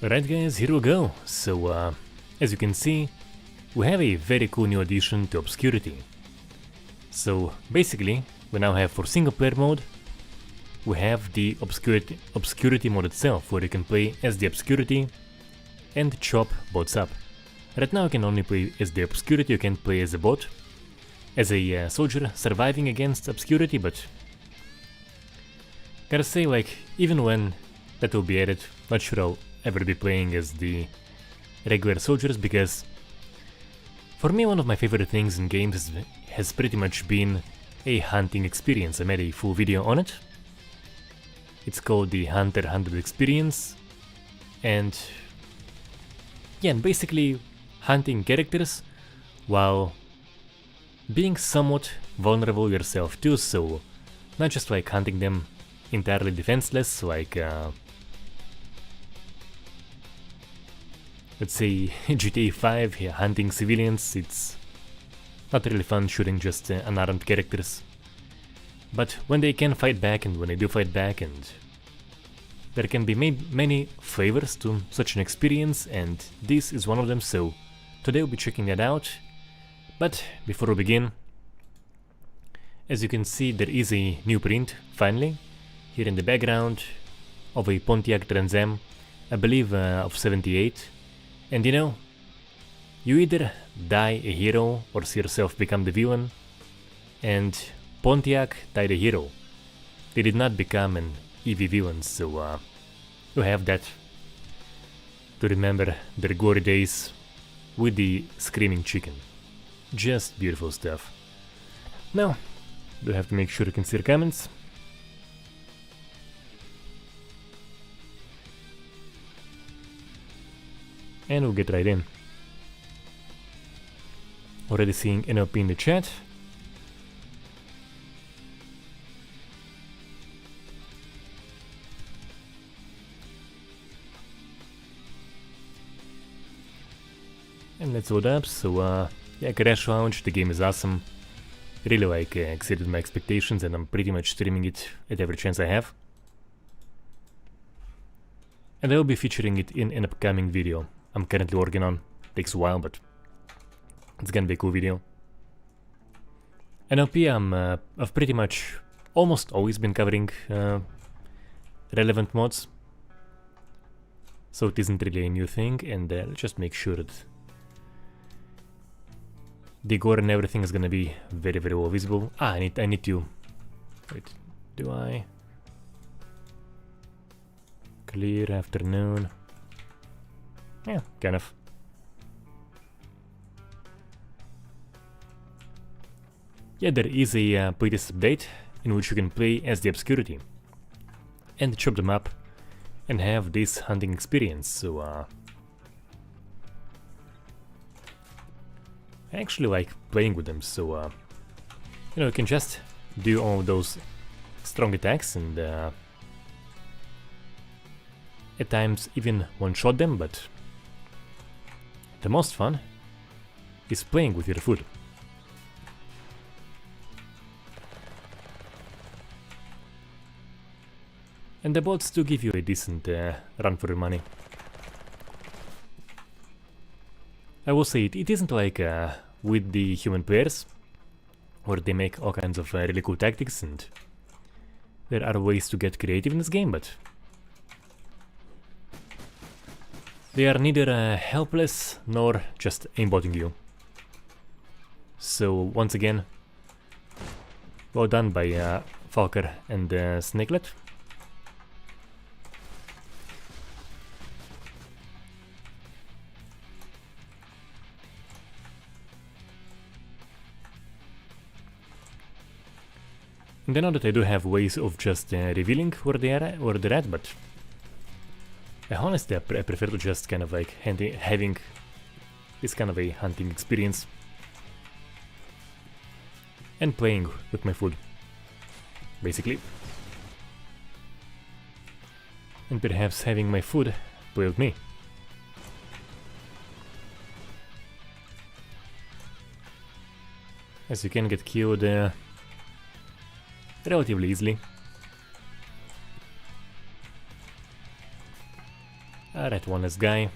Alright guys, here we go. So as you can see, we have a very cool new addition to Obscurity. So basically, we now have for single player mode, we have the Obscurity mode itself, where you can play as the Obscurity and chop bots up. Right now you can only play as the Obscurity, you can't play as a bot, as a soldier surviving against Obscurity, but gotta say, like, even when that will be added, not sure I'll ever be playing as the regular soldiers, because for me one of my favorite things in games has pretty much been a hunting experience. I made a full video on it. It's called the Hunter 100 experience, and yeah, and basically hunting characters while being somewhat vulnerable yourself too, so not just like hunting them entirely defenseless, like let's say GTA 5, here hunting civilians. It's not really fun shooting just unarmed characters. But when they can fight back, and when they do fight back, and there can be many flavors to such an experience, and this is one of them, so today we'll be checking that out. But before we begin, as you can see, there is a new print, finally, here in the background, of a Pontiac Trans Am, I believe of 78. And you know, you either die a hero or see yourself become the villain, and Pontiac died a hero. They did not become an EV villain, so you have that to remember their glory days with the screaming chicken. Just beautiful stuff. Now, do have to make sure you can see your comments. And we'll get right in. Already seeing NLP in the chat. And let's load up. So yeah, Crash Launch, the game is awesome. Really like exceeded my expectations, and I'm pretty much streaming it at every chance I have. And I will be featuring it in an upcoming video I'm currently working on. Takes a while, but it's gonna be a cool video. NLP, I've pretty much almost always been covering relevant mods, so it isn't really a new thing. And let's just make sure that the gore and everything is gonna be very well visible. I need to wait. Do I clear afternoon? Yeah, kind of. Yeah, there is a Playtest update in which you can play as the Obscurity and chop them up and have this hunting experience. So I actually like playing with them. So you know, you can just do all those strong attacks and at times even one-shot them, but the most fun is playing with your food. And the bots do give you a decent run for your money. I will say it isn't like with the human players, where they make all kinds of really cool tactics, and there are ways to get creative in this game, but they are neither helpless nor just aimbotting you. So once again, well done by Falker and Snakelet. And I know that I do have ways of just revealing where they're at, but honestly, I prefer to just kind of like having this kind of a hunting experience and playing with my food, basically. And perhaps having my food play with me. As you can get killed relatively easily. Alright, one less guy.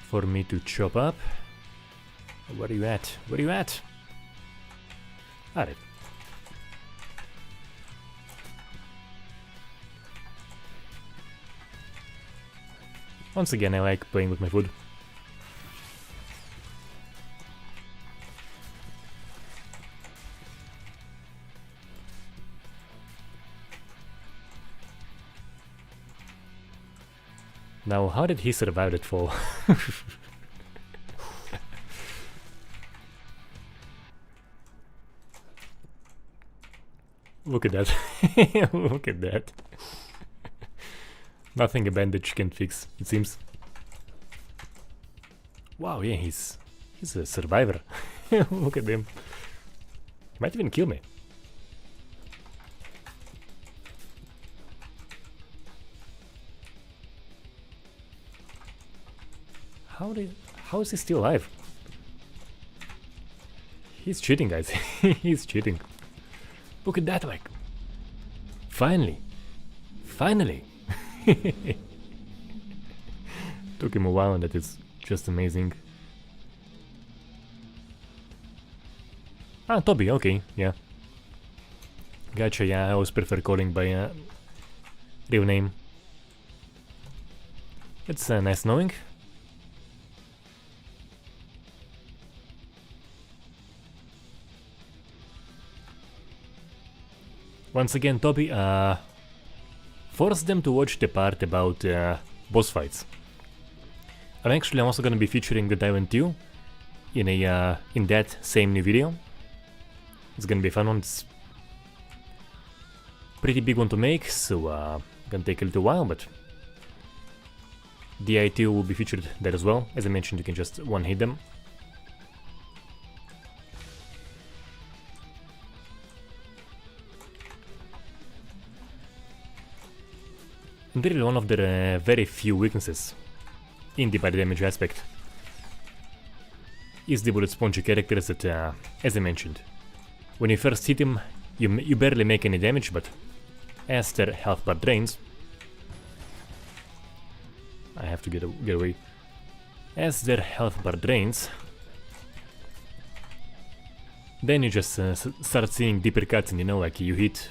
For me to chop up. Where are you at? Where are you at? Alright. Once again, I like playing with my food. Now, how did he survive that fall? Look at that. Look at that. Nothing a bandage can fix, it seems. Wow, yeah, he's a survivor. Look at him. Might even kill me. How is he still alive? He's cheating, guys. He's cheating. Look at that, like. Finally. Finally. Took him a while, and that is just amazing. Ah, Toby, okay, yeah. Gotcha, yeah, I always prefer calling by real name. It's nice knowing. Once again, Toby, force them to watch the part about boss fights. I'm also gonna be featuring the Diamond 2 in a in that same new video. It's gonna be a fun one. It's pretty big one to make, so gonna take a little while, but DI2 will be featured there as well. As I mentioned, you can just one-hit them. And really one of their very few weaknesses in the body damage aspect is the bullet spongy characters that, as I mentioned, when you first hit him, you barely make any damage, but as their health bar drains, I have to get away. As their health bar drains, then you just start seeing deeper cuts, and you know, like you hit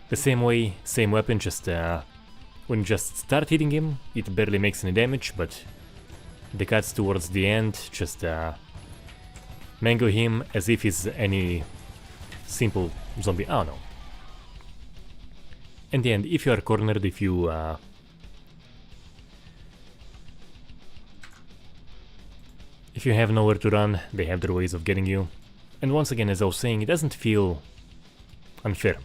the same way, same weapon, just when you just start hitting him, it barely makes any damage, but the cuts towards the end just mangle him as if he's any simple zombie. Oh no. In the end, if you are cornered, if you have nowhere to run, they have their ways of getting you. And once again, as I was saying, it doesn't feel unfair.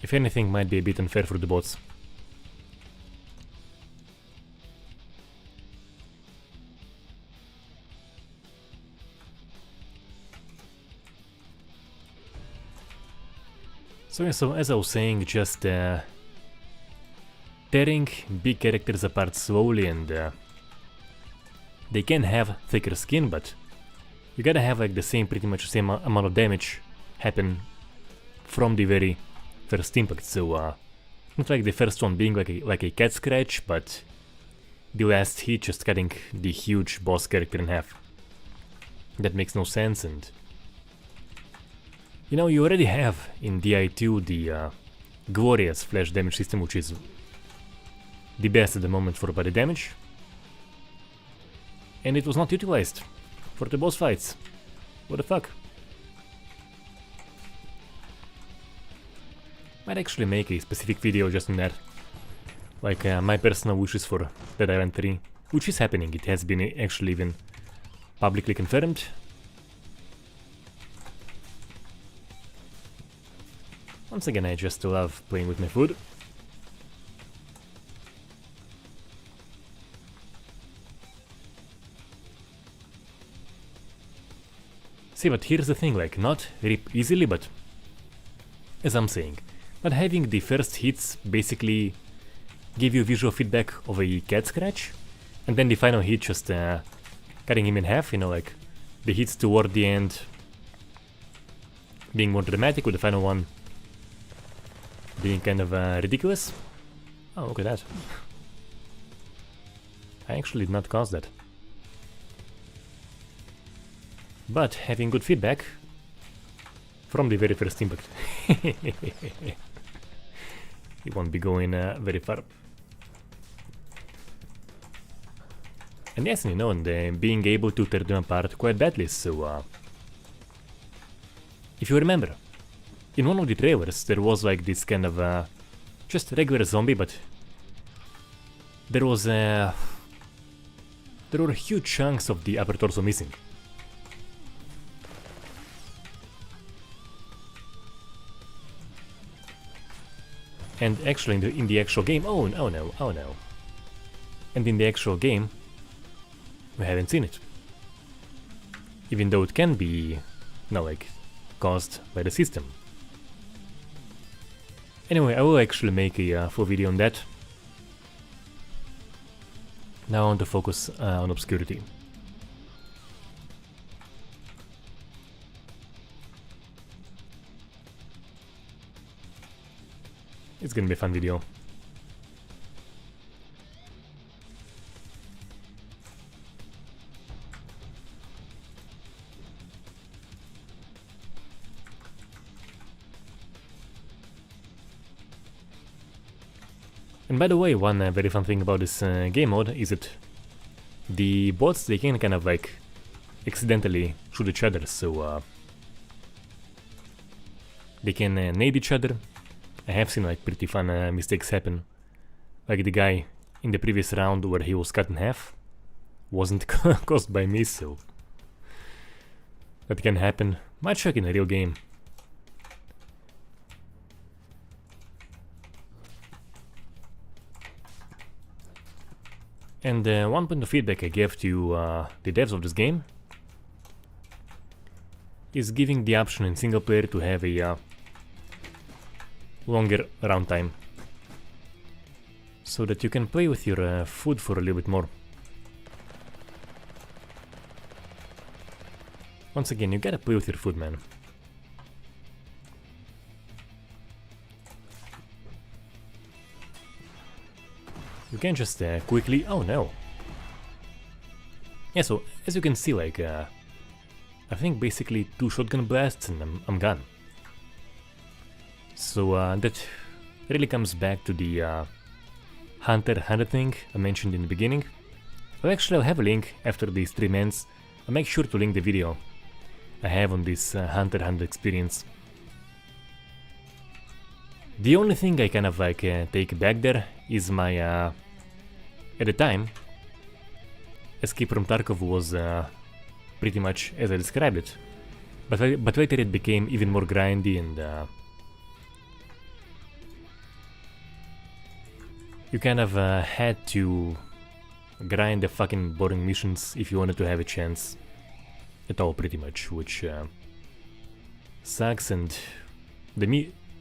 If anything, might be a bit unfair for the bots. So yeah, so as I was saying, just tearing big characters apart slowly, and they can have thicker skin, but you gotta have like pretty much the same amount of damage happen from the very first impact. So not like the first one being like a cat scratch, but the last hit just cutting the huge boss character in half. That makes no sense, and you know, you already have in DI2 the glorious flash damage system, which is the best at the moment for body damage, and it was not utilized for the boss fights. What the fuck? Might actually make a specific video just on that, like my personal wishes for Dead Island 3, which is happening. It has been actually even publicly confirmed. Once again, I just love playing with my food. See, but here's the thing, like, not rip easily, but as I'm saying, not having the first hits basically give you visual feedback of a cat scratch, And then the final hit just cutting him in half, you know, like the hits toward the end being more dramatic, with the final one being kind of ridiculous. Oh, look at that. I actually did not cause that. But having good feedback from the very first impact. He won't be going very far. And yes, you know, and being able to tear them apart quite badly, so if you remember, in one of the trailers there was like this kind of just regular zombie, but there were huge chunks of the upper torso missing. And actually in the actual game, oh no. And in the actual game, we haven't seen it. Even though it can be, like, caused by the system. Anyway, I will actually make a full video on that. Now I want to focus on Obscurity. It's gonna be a fun video. And by the way, one very fun thing about this game mode is that the bots, they can kind of like accidentally shoot each other, so they can nade each other. I have seen like pretty fun mistakes happen, like the guy in the previous round where he was cut in half wasn't caused by me, so that can happen, much like in a real game. And one point of feedback I gave to the devs of this game is giving the option in single player to have a longer round time, so that you can play with your food for a little bit more. Once again, you gotta play with your food, man. You can't just quickly... oh no! Yeah, so as you can see, like, I think basically 2 shotgun blasts and I'm gone. So that really comes back to the Hunter thing I mentioned in the beginning. I'll have a link after these 3 ends. I'll make sure to link the video I have on this Hunter experience. The only thing I kind of like take back there is my, at the time, Escape from Tarkov was pretty much as I described it, but later it became even more grindy, and you kind of had to grind the fucking boring missions if you wanted to have a chance at all, pretty much, which sucks. And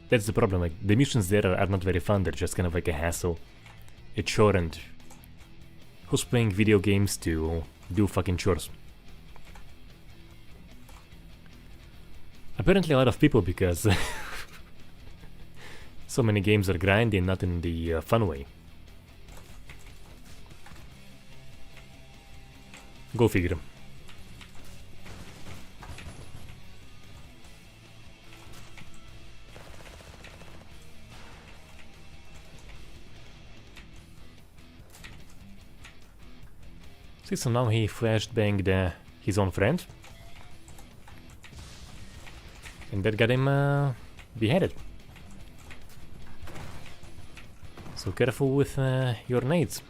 that's the problem, like, the missions there are not very fun, they're just kind of like a hassle, a chore, and who's playing video games to do fucking chores? Apparently a lot of people, because so many games are grindy and not in the fun way. Go figure. See, so now he flashbanged his own friend, and that got him beheaded. So careful with your nades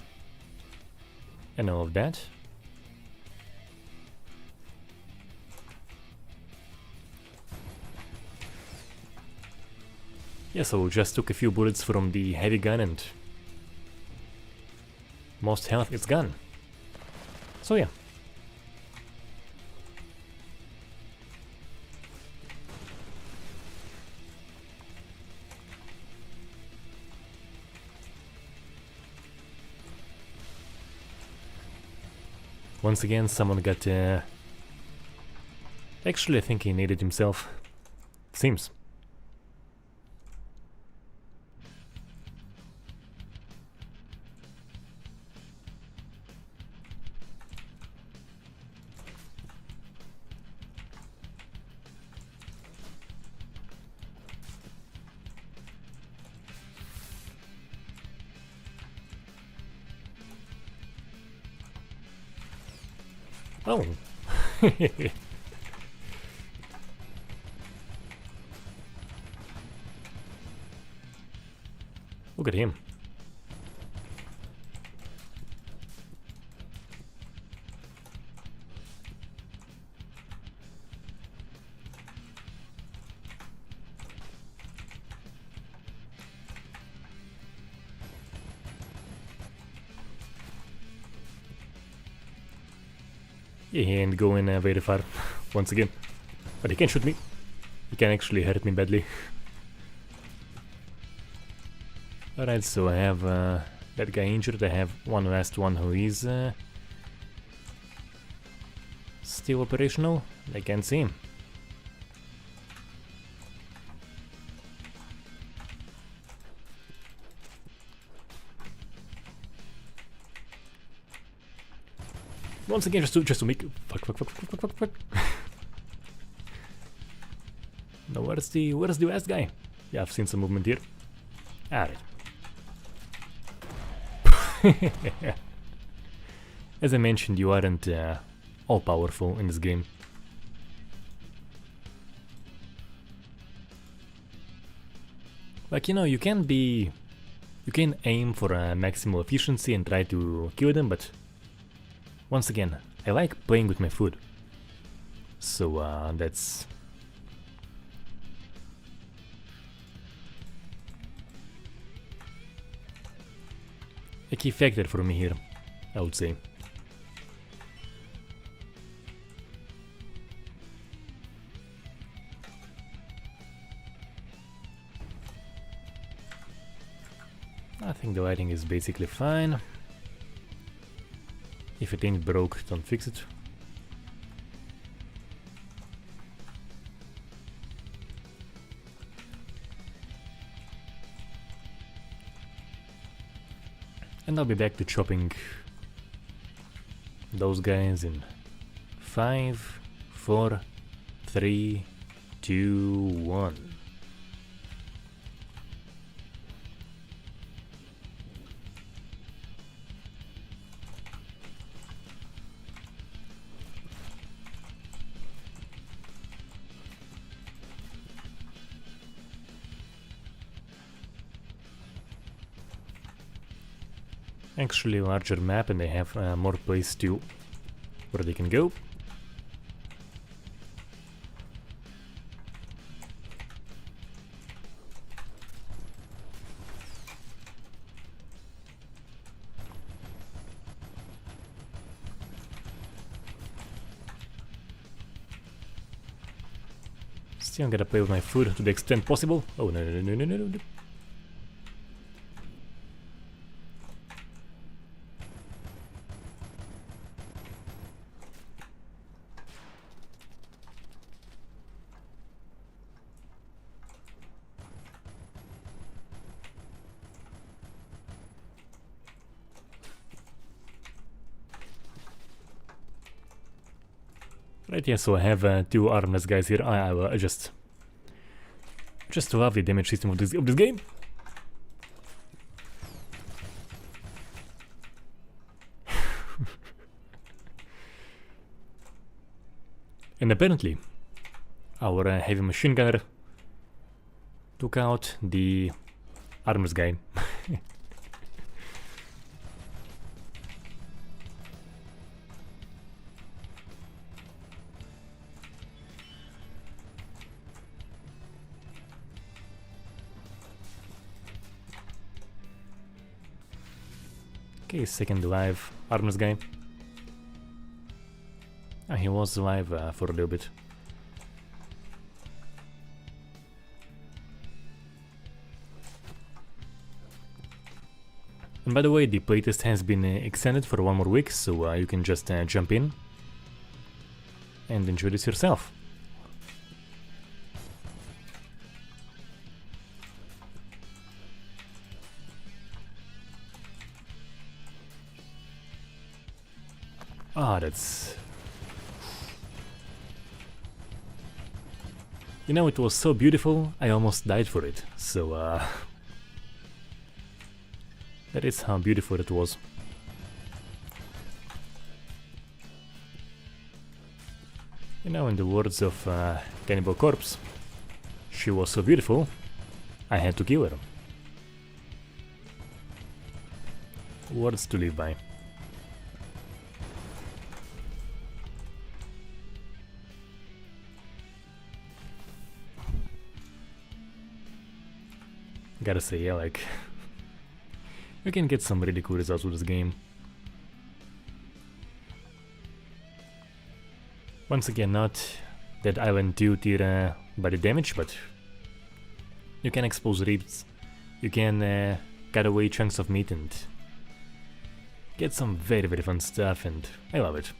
and all of that. Yeah, so just took a few bullets from the heavy gun and most health is gone. So yeah. Once again, someone got... Actually, I think he needed himself. Seems. Oh. Look at him. Yeah, he ain't going very far once again. But he can shoot me. He can actually hurt me badly. Alright, so I have that guy injured. I have one last one who is still operational. I can't see him. Once again, just to make fuck. Now where's the last guy? Yeah, I've seen some movement here. Alright. As I mentioned, you aren't all powerful in this game. Like, you know, you can aim for a maximal efficiency and try to kill them, but once again, I like playing with my food. So that's a key factor for me here, I would say. I think the lighting is basically fine. If it ain't broke, don't fix it. And I'll be back to chopping those guys in 5, 4, 3, 2, 1. Actually larger map and they have more place to where they can go. Still I'm gonna play with my food to the extent possible. Oh no. Right, yeah, so I have two armless guys here. I just love the damage system of this game. And apparently, our heavy machine gunner took out the armless guy. Okay, second alive armless guy. He was alive for a little bit. And by the way, the playtest has been extended for 1 more week, so you can just jump in and enjoy this yourself. Ah, that's... You know, it was so beautiful, I almost died for it, so that is how beautiful it was. You know, in the words of Cannibal Corpse, she was so beautiful, I had to kill her. Words to live by. Gotta say, yeah, like, you can get some really cool results with this game. Once again, not that Island 2 tier by the damage, but you can expose ribs, you can cut away chunks of meat and get some very fun stuff, and I love it.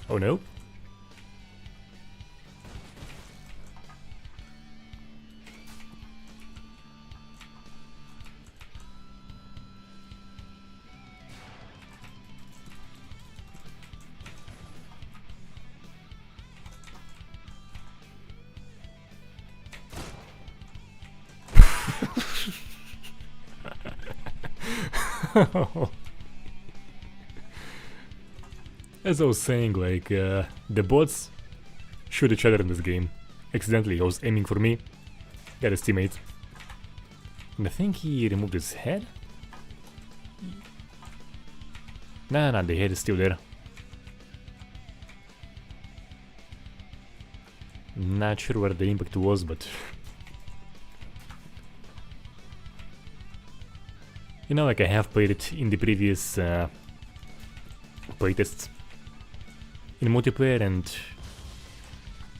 Oh no. As I was saying, like, the bots shoot each other in this game. Accidentally, he was aiming for me, got his teammate. And I think he removed his head? Nah, the head is still there. Not sure where the impact was, but... You know, like, I have played it in the previous playtests in multiplayer and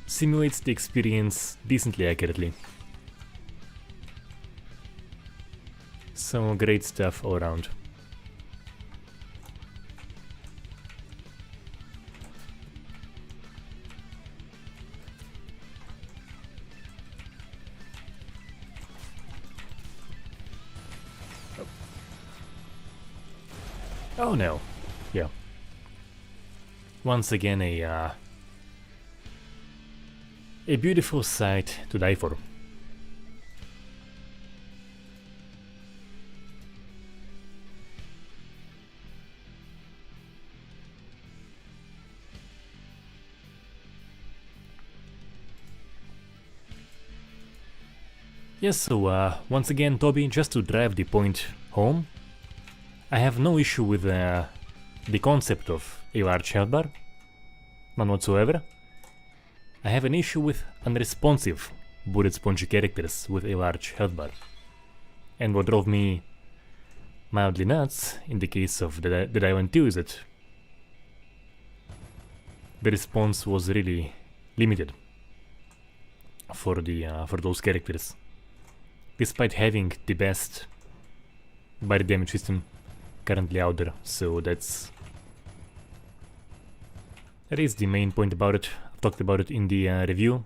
simulates the experience decently accurately. Some great stuff all around. Oh no. Yeah. Once again a beautiful sight to die for. Yes, so once again, Toby, just to drive the point home, I have no issue with the concept of a large health bar, none whatsoever. I have an issue with unresponsive bullet spongy characters with a large health bar. And what drove me mildly nuts in the case of Dead Island 2 is that the response was really limited for those characters, despite having the best body damage system currently out there. So that is the main point about it. I've talked about it in the review,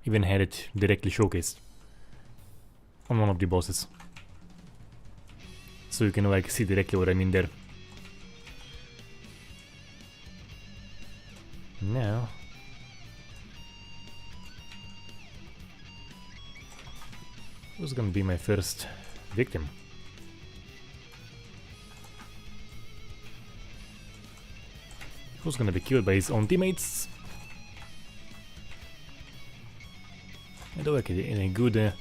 even had it directly showcased on one of the bosses, so you can like see directly what I mean there. Now who's gonna be my first victim? Who's gonna be killed by his own teammates? And okay, in a good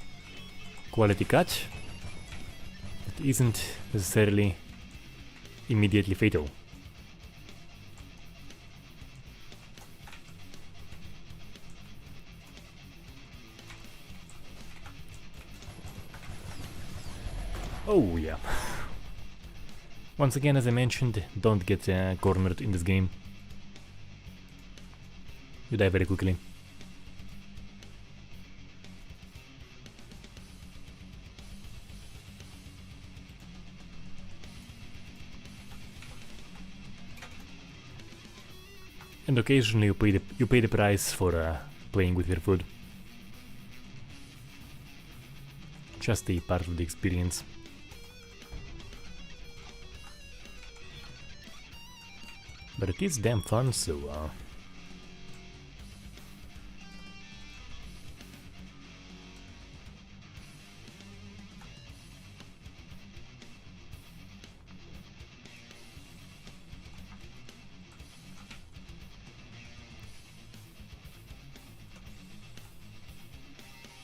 quality cut, it isn't necessarily immediately fatal. Oh yeah. Once again, as I mentioned, don't get cornered in this game. You die very quickly. And occasionally you pay the price for playing with your food. Just a part of the experience. But it is damn fun, so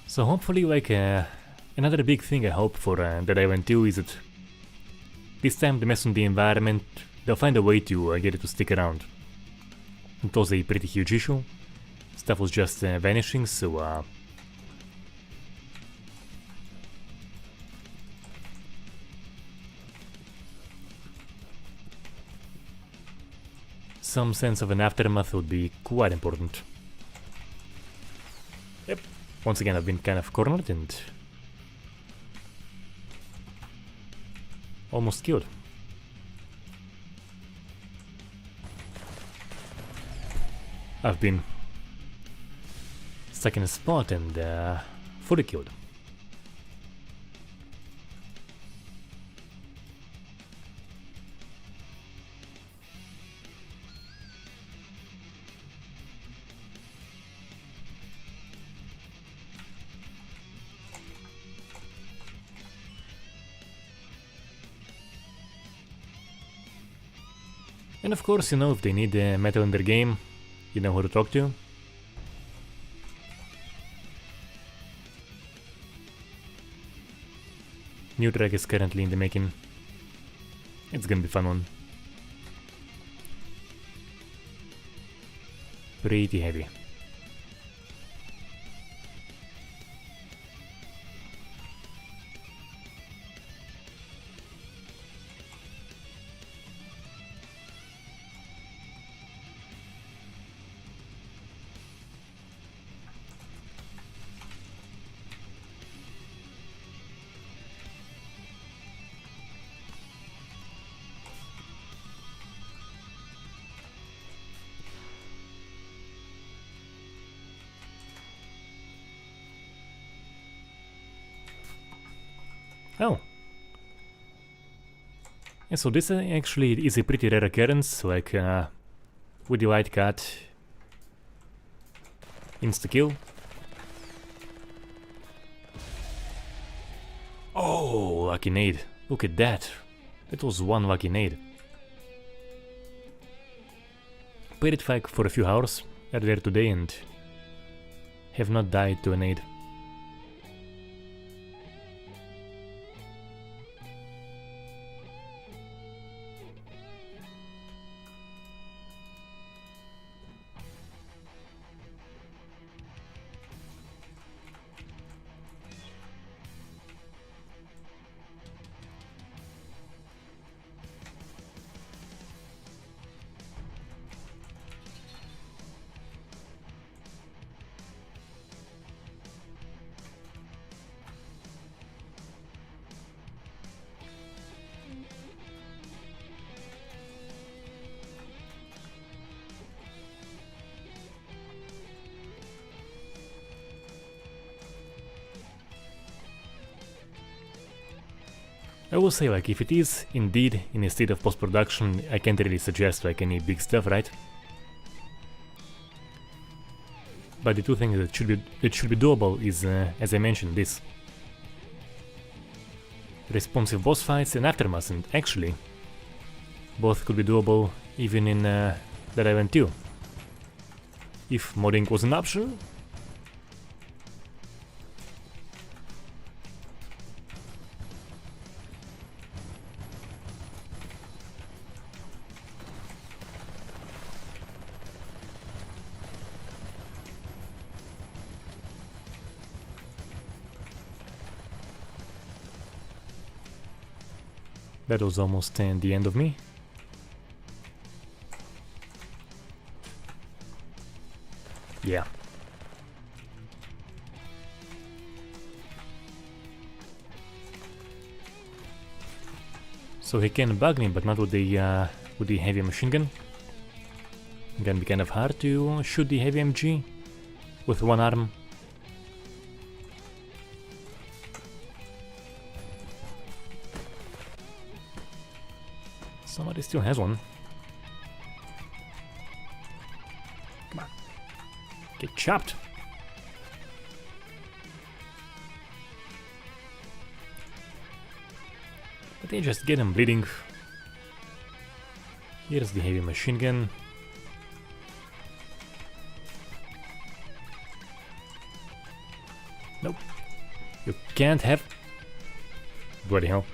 so hopefully, like, another big thing I hope for that event 2 is that this time they mess on the environment, they'll find a way to get it to stick around. It was a pretty huge issue. Stuff was just vanishing, so some sense of an aftermath would be quite important. Yep. Once again, I've been kind of cornered and almost killed. I've been stuck in a spot and fully killed. And of course, you know, if they need metal in their game, you know who to talk to. New track is currently in the making. It's gonna be fun one. Pretty heavy. Oh. Yeah, so this actually is a pretty rare occurrence, like with the white cat insta-kill. Oh, lucky nade. Look at that. That was one lucky nade. Played it like for a few hours earlier today and have not died to a nade. I will say, like, if it is indeed in a state of post-production, I can't really suggest like any big stuff, right? But the two things that should be doable is, as I mentioned, this responsive boss fights and aftermath, and actually both could be doable even in that event too. If modding was an option. That was almost the end of me. Yeah. So he can bug me, but not with the heavy machine gun. Gonna be kind of hard to shoot the heavy MG with one arm. Somebody still has one. Come on. Get chopped. But they just get him bleeding. Here's the heavy machine gun. Nope. You can't have... Bloody hell.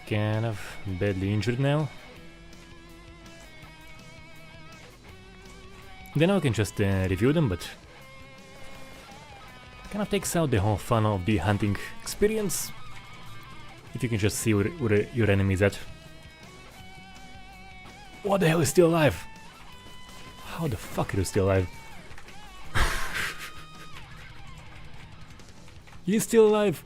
Kind of badly injured now. Then I can just review them, but kind of takes out the whole fun of the hunting experience. If you can just see where your enemy is at. What the hell is still alive? How the fuck are you still alive? He's still alive!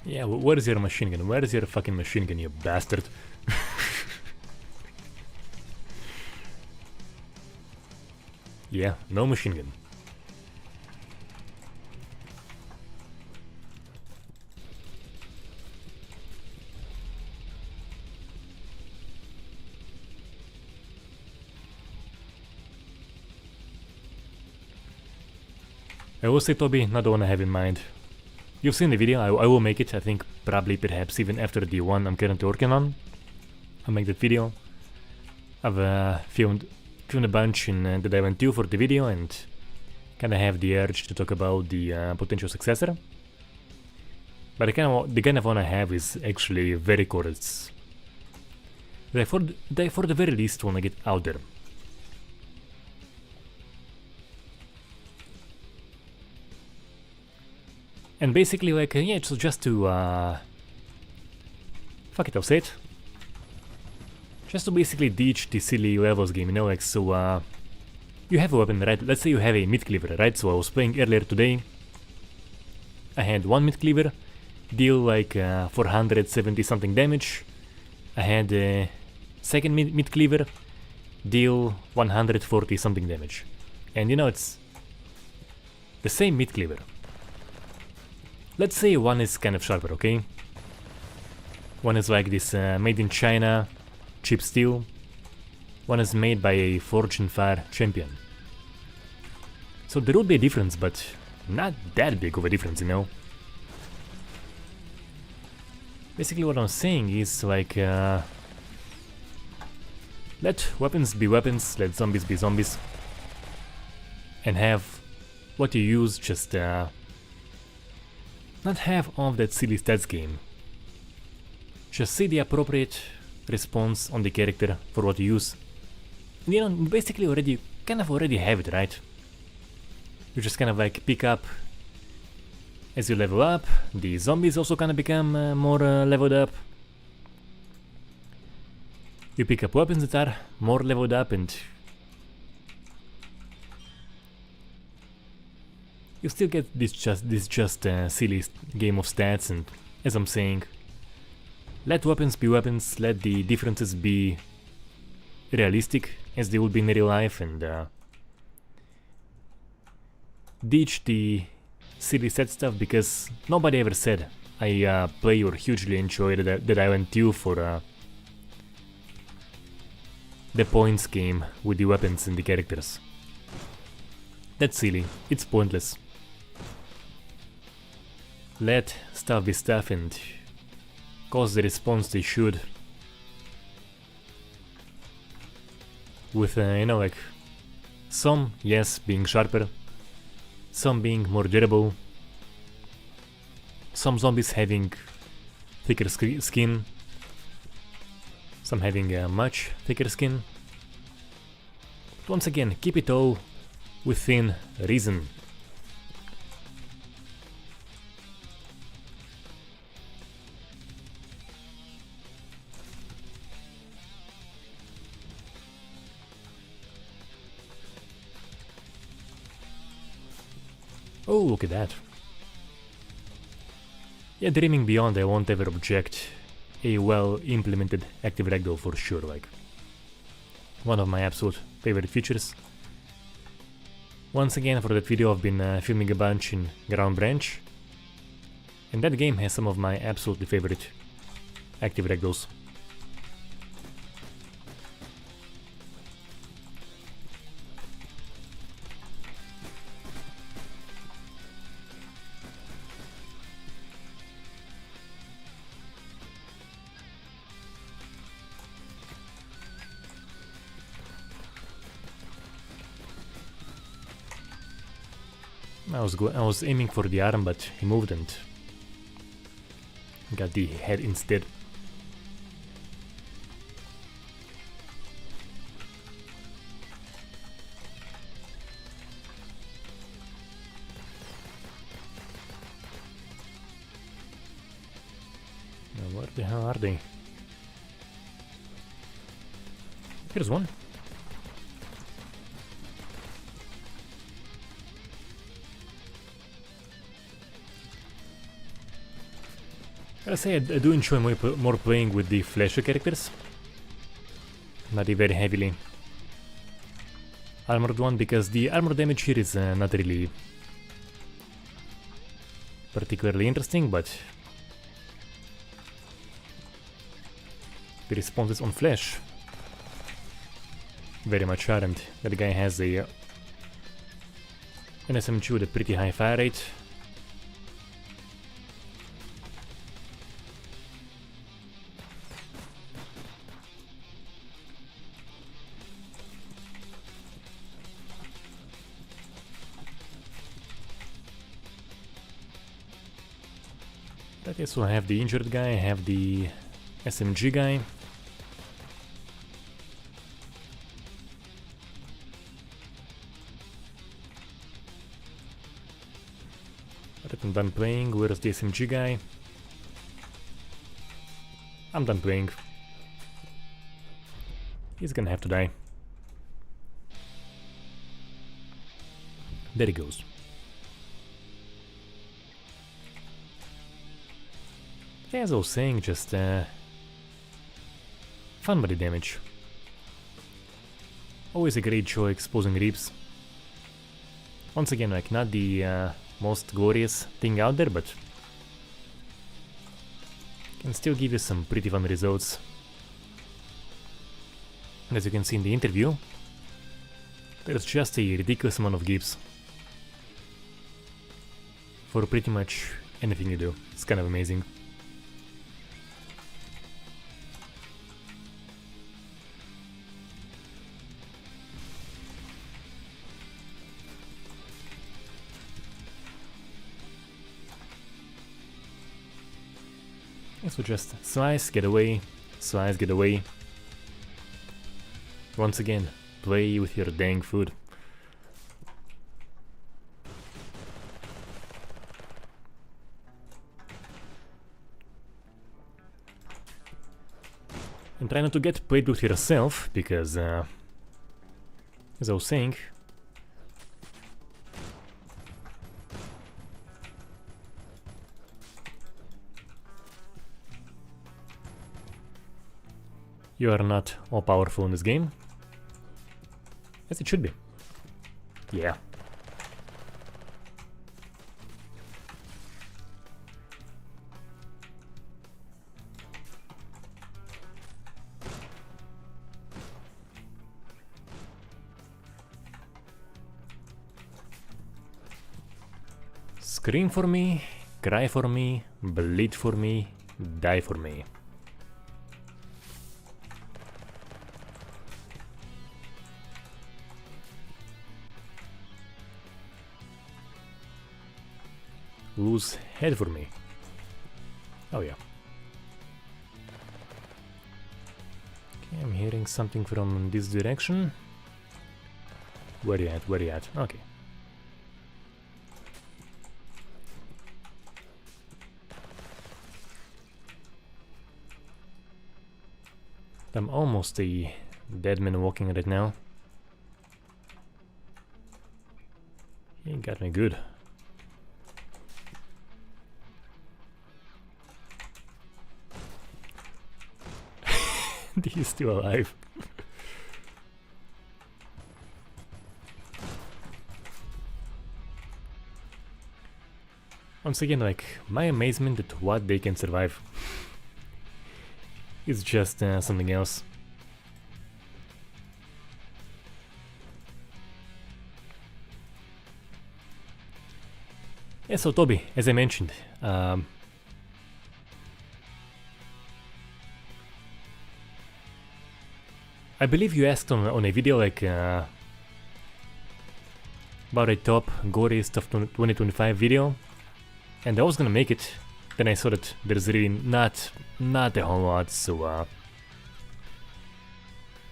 Yeah, where is your machine gun? Where is your fucking machine gun, you bastard? Yeah, no machine gun. I will say, Toby, not the one I have in mind. You've seen the video, I will make it, I think probably perhaps even after the one I'm currently working on. I'll make that video. I've filmed a bunch in the Diamond 2 for the video and kinda have the urge to talk about the potential successor. But the kind of one I have is actually very coarse. They for the very least wanna get out there. And basically, like, yeah, so just to, fuck it, I'll say it. Just to basically ditch the silly levels game, you know, like, so, you have a weapon, right? Let's say you have a mid-cleaver, right? So I was playing earlier today. I had one mid-cleaver, deal like 470 something damage. I had a second mid-cleaver, deal 140 something damage. And you know, it's the same mid-cleaver. Let's say one is kind of sharper, okay? One is like this made in China, cheap steel. One is made by a Forge and Fire champion. So there would be a difference, but not that big of a difference, you know? Basically what I'm saying is like... let weapons be weapons, let zombies be zombies. And have what you use just... not have all of that silly stats game. Just see the appropriate response on the character for what you use. And you know, basically already have it, right? You just kind of like pick up as you level up. The zombies also kind of become more leveled up. You pick up weapons that are more leveled up and you still get this just silly game of stats. And as I'm saying, let weapons be weapons, let the differences be realistic as they would be in real life, and ditch the silly set stuff, because nobody ever said I play or hugely enjoy the Island 2 for the points game with the weapons and the characters. That's silly, it's pointless. Let stuff be stuff and cause the response they should. With, you know, like, some, yes, being sharper, some being more durable, some zombies having thicker skin, some having a much thicker skin. But once again, keep it all within reason. Oh, look at that. Yeah, Dreaming Beyond, I won't ever object. A well-implemented active ragdoll for sure, like one of my absolute favorite features. Once again, for that video I've been filming a bunch in Ground Branch, and that game has some of my absolutely favorite active ragdolls. I was aiming for the arm, but he moved and got the head instead. Now where the hell are they? Here's one. Gotta say, I do enjoy more playing with the flasher characters, not the very heavily armored one, because the armor damage here is not really particularly interesting, but the responses on flash very much are, and that guy has a an SMG with a pretty high fire rate. Okay, so I have the injured guy, I have the SMG guy. Alright, I'm done playing. Where's the SMG guy? I'm done playing. He's gonna have to die. There he goes. Yeah, as I was saying, just fun body damage. Always a great show exposing ribs. Once again, like, not the most glorious thing out there, but can still give you some pretty fun results. As you can see in the interview, there's just a ridiculous amount of gips for pretty much anything you do. It's kind of amazing. So just slice, get away, slice, get away. Once again, play with your dang food. And try not to get played with yourself, because, as I was saying, you are not all powerful in this game, as it should be. Yeah. Scream for me, cry for me, bleed for me, die for me. Lose head for me. Oh yeah. Okay, I'm hearing something from this direction. Where you at? Where you at? Okay. I'm almost a dead man walking right now. He got me good. He's still alive. Once again, like, my amazement at what they can survive is just something else. Yeah, so Toby, as I mentioned, I believe you asked on a video like about a top goriest of 2025 video, and I was gonna make it. Then I saw that there's really not a whole lot, so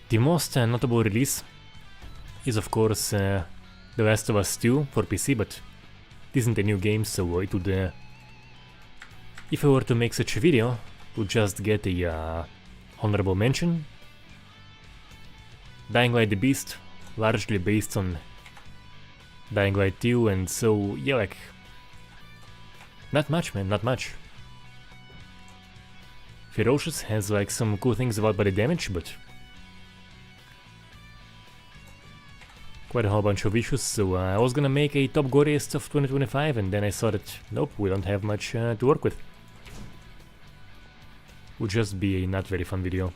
the most notable release is of course The Last of Us 2 for PC, but it isn't a new game, so it would, if I were to make such a video, it would just get a honorable mention. Dying Light the Beast, largely based on Dying Light 2, and so yeah, like, not much, man, not much. Ferocious has like some cool things about body damage, but quite a whole bunch of issues, so I was gonna make a top goriest of 2025, and then I saw that nope, we don't have much to work with. Would just be a not very fun video.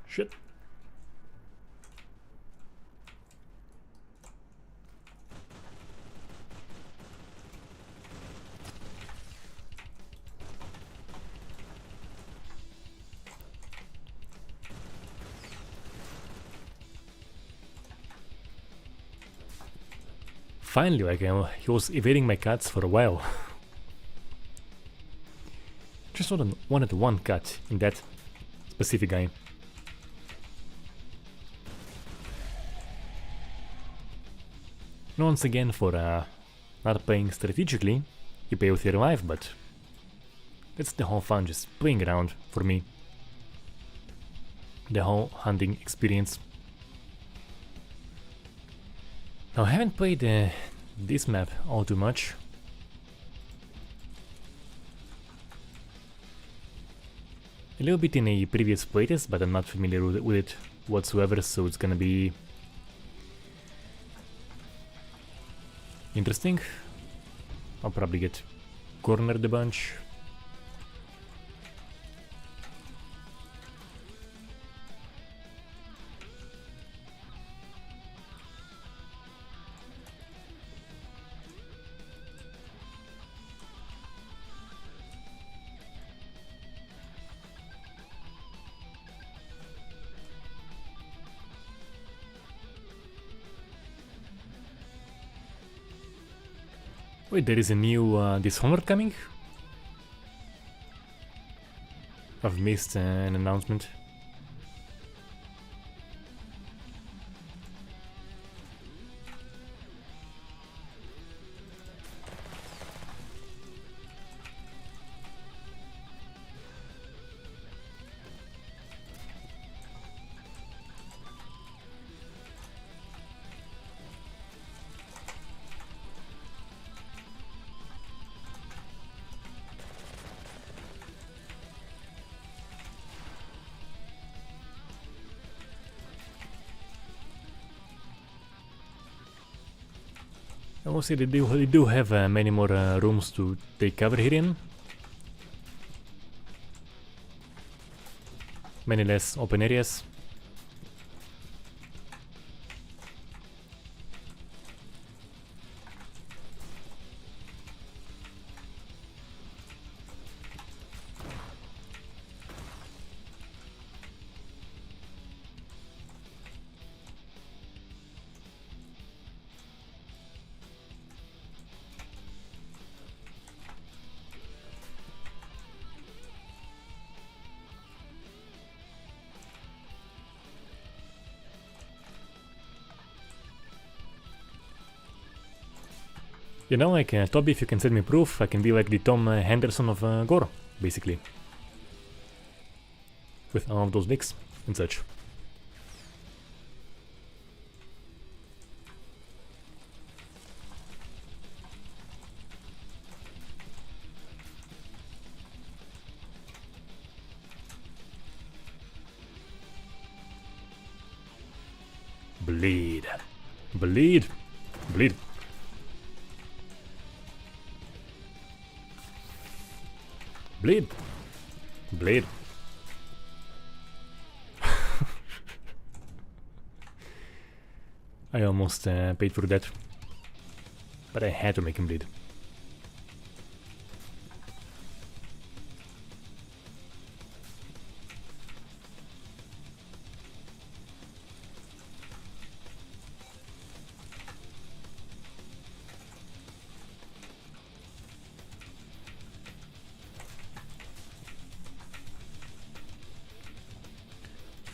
Shit. Finally, like, he was evading my cuts for a while. Just wanted one cut in that specific guy. And once again, for not playing strategically, you play with your life, but that's the whole fun, just playing around for me. The whole hunting experience. Now, I haven't played this map all too much. A little bit in a previous playtest, but I'm not familiar with it whatsoever, so it's gonna be interesting. I'll probably get cornered a bunch. Wait, there is a new Dishonored coming? I've missed an announcement. I will say they do have many more rooms to take cover here in. Many less open areas. You know, like, Toby, if you can send me proof, I can be like the Tom Henderson of Gore, basically. With all of those licks and such. Bleed. Bleed. Bleed. Bleed. Bleed. I almost paid for that. But I had to make him bleed.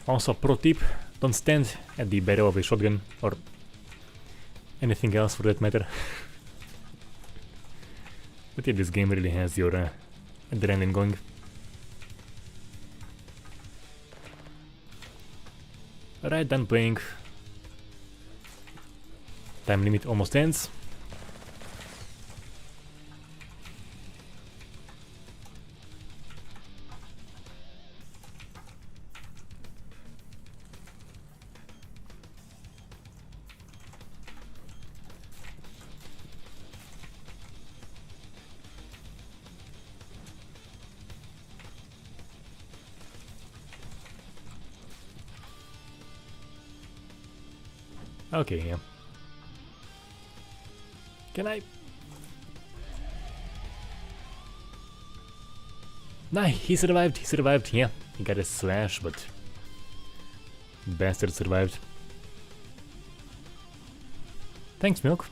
Also, pro tip, don't stand at the barrel of a shotgun or anything else for that matter. But yeah, this game really has your adrenaline going. Alright, done playing. Time limit almost ends. Okay, yeah. Can I? Nah, he survived, yeah. He got a slash, but... Bastard survived. Thanks, Milk.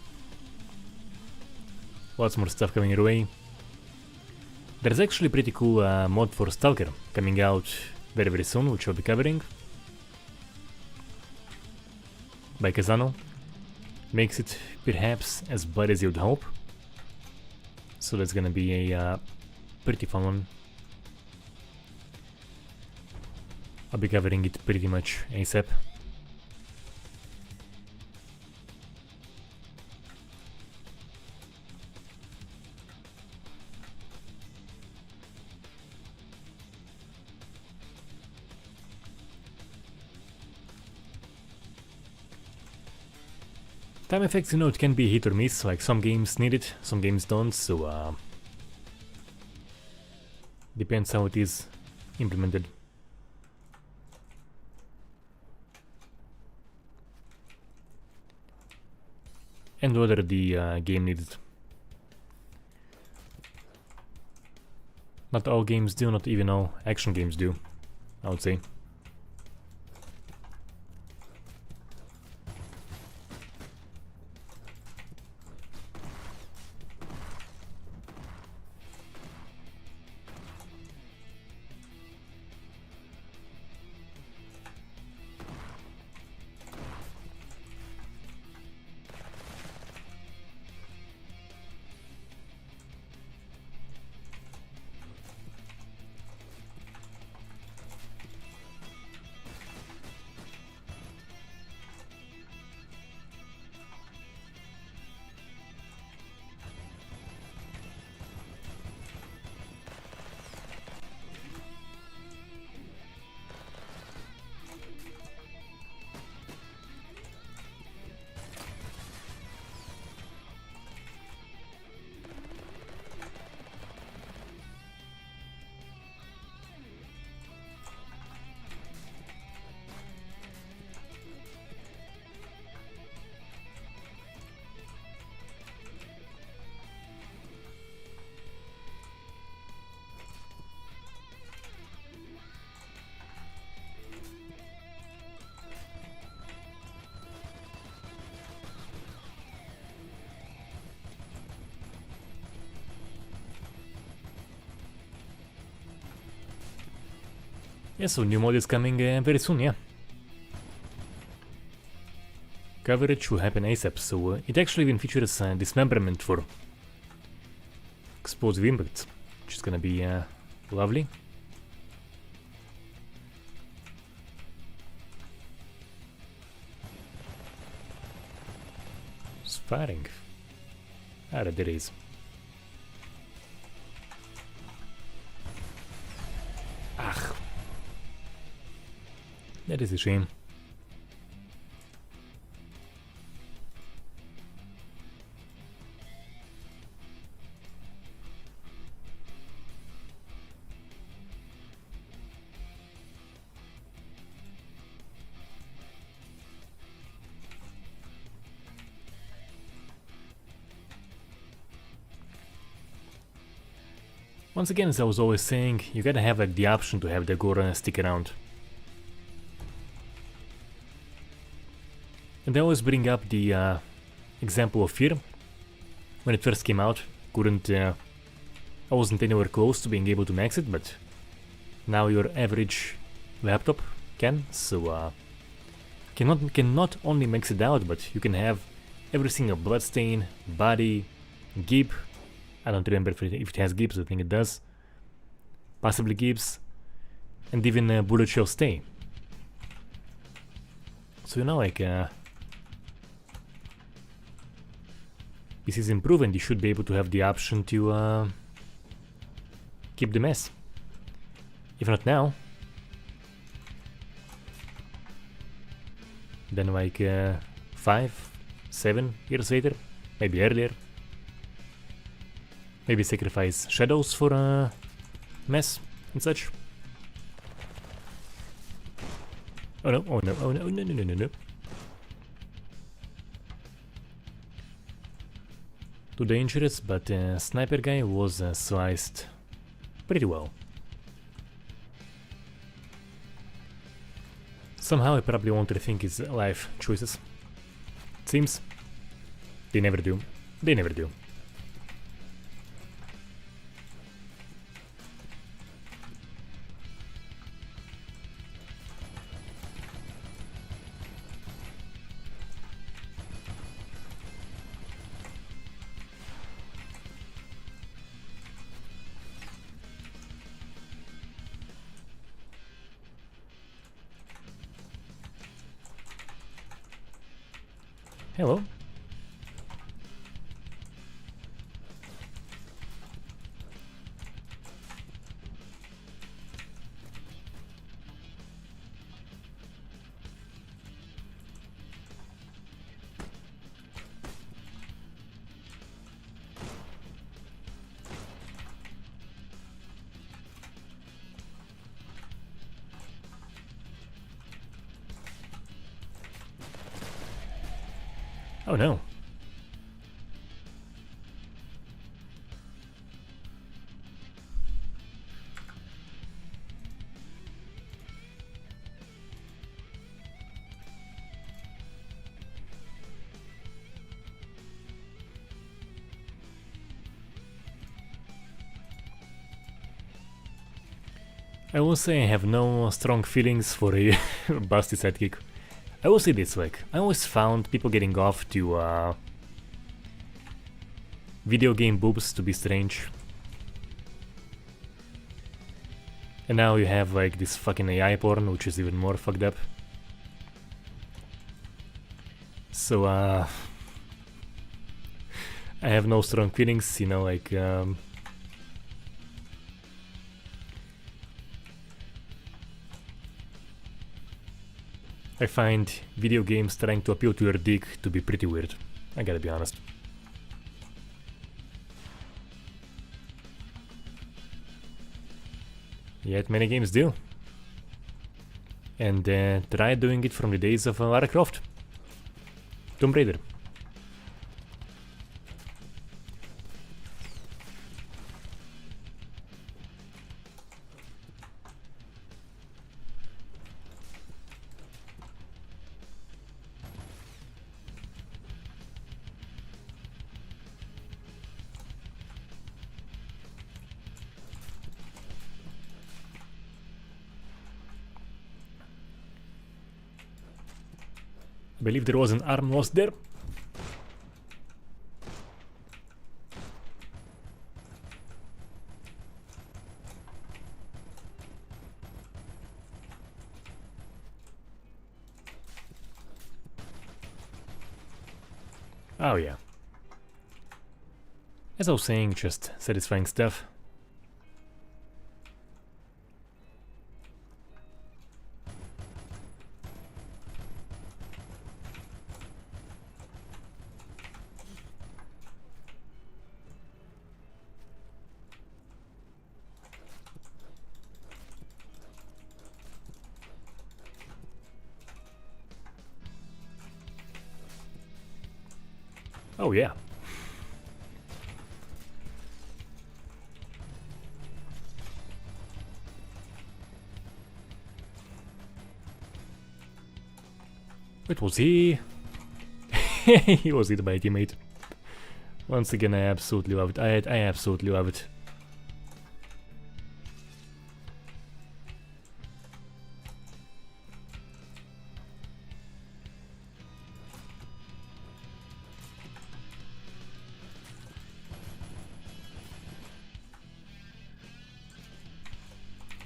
Lots more stuff coming your way. There's actually a pretty cool mod for Stalker coming out very very soon, which I'll be covering. By Kazano. Makes it perhaps as bad as you'd hope. So that's gonna be a pretty fun one. I'll be covering it pretty much ASAP. Time effects, you know, it can be hit or miss, like some games need it, some games don't, so depends how it is implemented. And whether the game needs it. Not all games do, not even all action games do, I would say. Yeah, so new mod is coming very soon, yeah. Coverage will happen ASAP, so it actually even features dismemberment for explosive impact, which is gonna be lovely. It's firing. Ah, there it is. Ah, that is a shame. Once again, as I was always saying, you gotta have like the option to have the Gora stick around. And I always bring up the example of Fear. When it first came out, I wasn't anywhere close to being able to max it, but now your average laptop can, so can not only max it out, but you can have every single bloodstain, body, gib. I don't remember if it has gibbs, I think it does. Possibly gibbs. And even bullet shell stay. So you know, like, this is improved, you should be able to have the option to keep the mess. If not now, then like 5, 7 years later, maybe earlier. Maybe sacrifice shadows for mess and such. Oh no, oh no, oh no, no, no, no, no, no. Too dangerous, but sniper guy was sliced pretty well. Somehow I probably won't rethink his life choices. It seems. They never do. They never do. Hello. Oh no. I will say I have no strong feelings for a busty sidekick. I will say this, like, I always found people getting off to video game boobs to be strange. And now you have like this fucking AI porn, which is even more fucked up. So I have no strong feelings, you know, like I find video games trying to appeal to your dick to be pretty weird. I gotta be honest. Yet many games do. And try doing it from the days of Lara Croft. Tomb Raider. I believe there was an arm lost there. Oh yeah. As I was saying, just satisfying stuff. Oh yeah. It was he. He was hit by a teammate. Once again, I absolutely love it. I absolutely love it.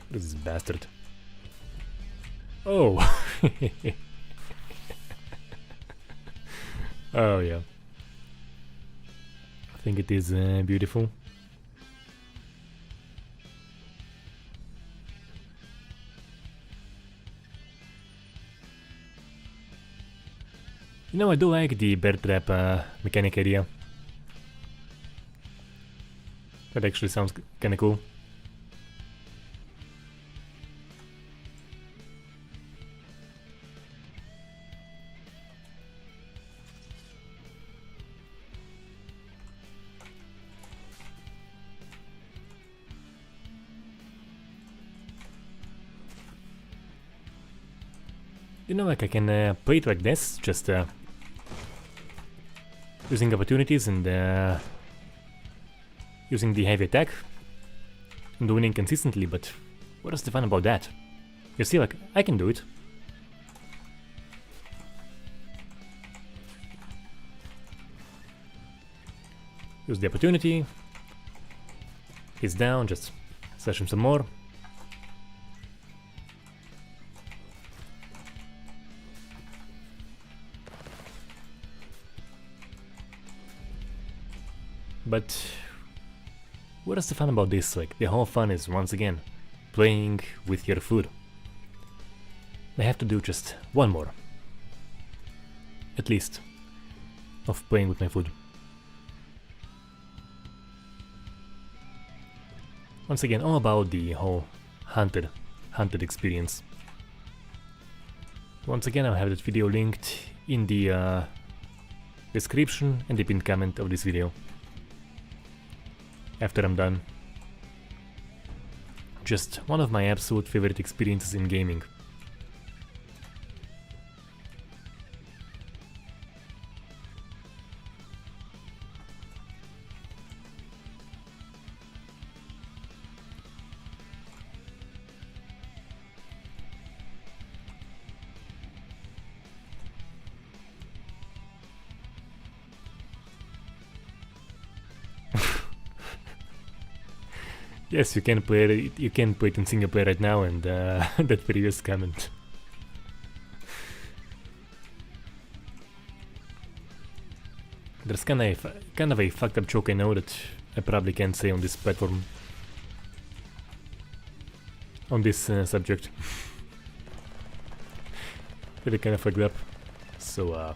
This is bastard. Oh. Oh yeah. I think it is beautiful. You know, I do like the bear trap mechanic idea. That actually sounds kinda cool. You know, like I can play it like this, just using opportunities and using the heavy attack and winning consistently, but what is the fun about that? You see, like, I can do it. Use the opportunity. He's down, just slash him some more. But what is the fun about this? Like, the whole fun is, once again, playing with your food. I have to do just one more, at least, of playing with my food. Once again, all about the whole hunted experience. Once again, I'll have that video linked in the description and the pinned comment of this video. After I'm done. Just one of my absolute favorite experiences in gaming. Yes, you can play it. You can play it in single player right now, and that previous comment. There's kind of a fucked up joke I know that I probably can't say on this platform. On this subject. Really kind of fucked up. So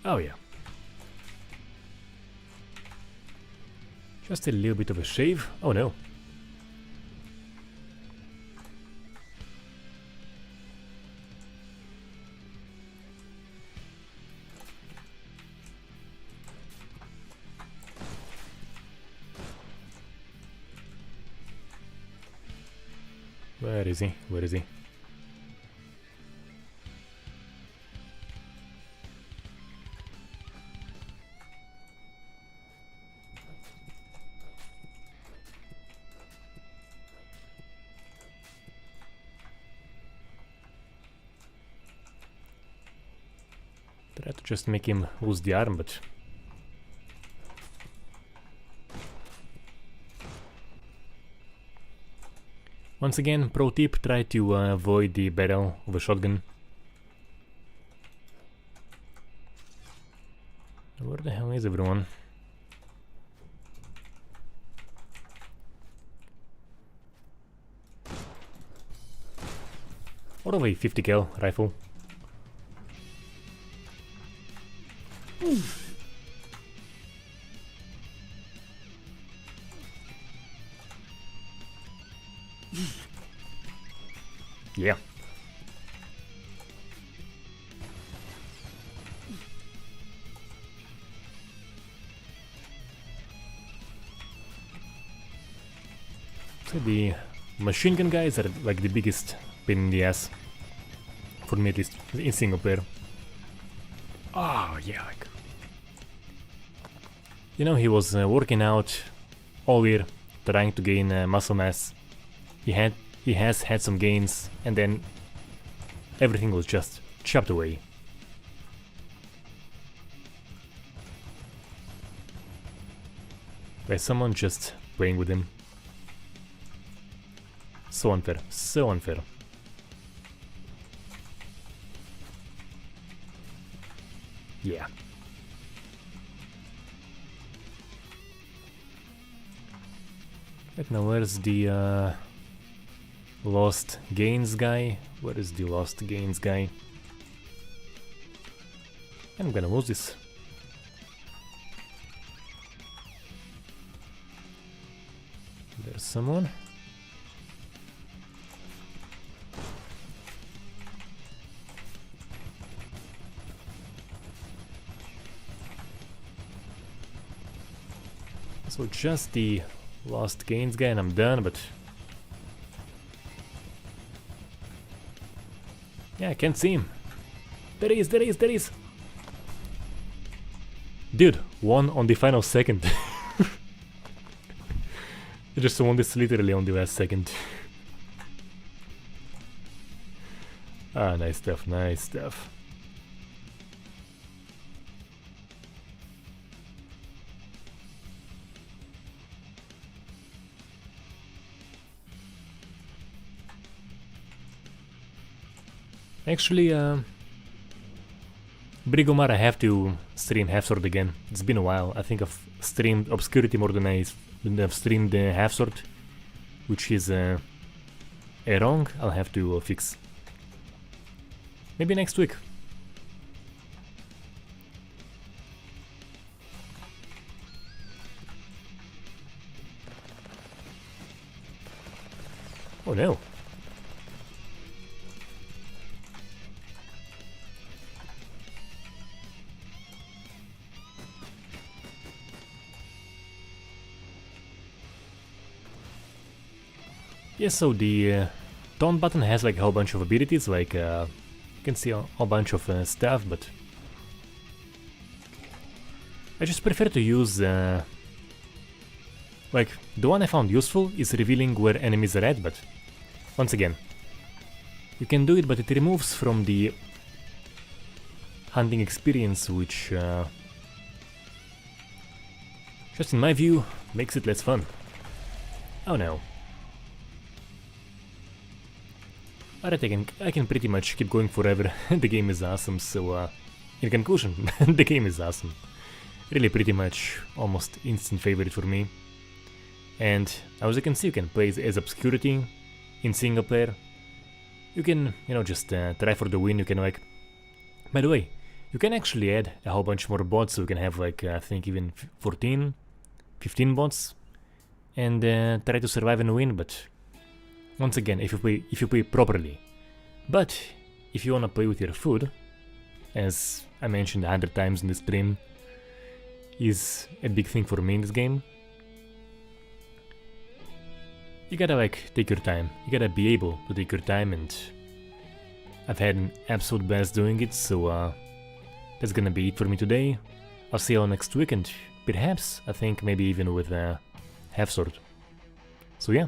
oh yeah. Just a little bit of a shave. Oh no. Where is he? Where is he? Try to just make him lose the arm, but... Once again, pro tip, try to avoid the barrel of a shotgun. Where the hell is everyone? What of a 50 cal rifle? Yeah. So the machine gun guys are like the biggest pain in the ass. For me at least, in single player. Oh yeah, like... You know, he was working out all year, trying to gain muscle mass. He has had some gains, and then everything was just chopped away. By someone just playing with him. So unfair, so unfair. Yeah. Right now, where's the lost gains guy? Where is the lost gains guy? I'm gonna lose this. There's someone. So just the lost gains guy and I'm done, but... Yeah, I can't see him. There he is, there he is, there he is! Dude, won on the final second. I just won this literally on the last second. Ah, nice stuff, nice stuff. Actually, Brigomar, I have to stream Half-Sword again. It's been a while. I think I've streamed Obscurity more than I've streamed Half-Sword, which is a wrong I'll have to fix. Maybe next week. Oh no. Yeah, so the taunt button has like a whole bunch of abilities, like you can see a whole bunch of stuff, but I just prefer to use like the one I found useful is revealing where enemies are at, but once again, you can do it, but it removes from the hunting experience, which just in my view makes it less fun. Oh no. Alright, I can pretty much keep going forever. The game is awesome, so in conclusion, the game is awesome. Really pretty much almost instant favorite for me. And as you can see, you can play as Obscurity in single player. You can, you know, just try for the win. You can like... By the way, you can actually add a whole bunch more bots, so you can have like, I think even 14, 15 bots. And try to survive and win, but... Once again, if you play properly. But if you wanna play with your food, as I mentioned 100 times in the stream, is a big thing for me in this game. You gotta like take your time. You gotta be able to take your time, and I've had an absolute blast doing it. So that's gonna be it for me today. I'll see you all next week, and perhaps I think maybe even with Half-Sword. So yeah.